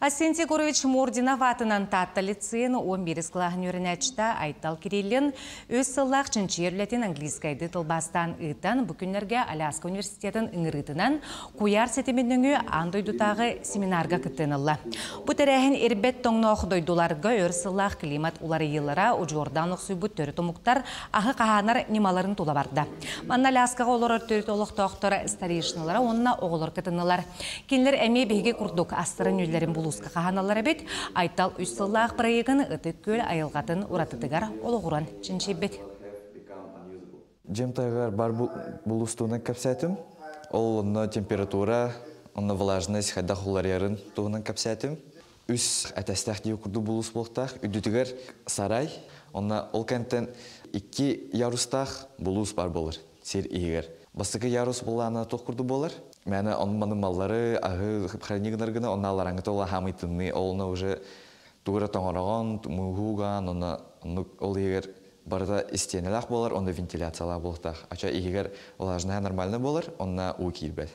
Асенти Гурович Мординов атынан татта лицейн 11 клағын өрінәчті Айтал Кириллин өз сыллақ чынчерлетін английскайды тылбастан ұйтан бүкінлерге Аляска университетін ұңырытынан куяр сетеменніңі андойдутағы семинарға күттінілі. Бұ тәрәхін ербет тоңнақ дойдуларға өр сыллақ климат улары елара ұжордан ұқсүйбіт төрі томуқтар ағы қағанар немаларын тула барды. Манна Аляскаға олар төрі толық тоқтары старейшіналара онына оғылыр күтінілер. Кенлер әме бейге күрдік астырын үйлерін бұлысқа қағаналар әбет, Айтал үш сыллақ бірайығын ұтық көл айылғатын ұратыдығар олығыран чыншебет. Жемтайғар бар бұлыстуынан кәпсәтім. Ол онна температура, онна влажность, қайда құларерін туғынан кәпсәтім. Үш әтәстәқ дейі күрді бұлыс болықтақ, үдітігер сарай. Онна ол кәнттен 2 ярустақ бұлыс бар болыр, сер егер. Бастықы ярус болағына тоқ күрді болыр. Мәні онманы маллары, ағы хранигнаргына, онна алараңы тола хамайтынны, олына уже туғыра тоңыраған, мұғуған, ол егер барда истенелақ болар, онда вентиляциялақ болықтақ. Ача егер олажына нормально болар, онна уы кейлбәл.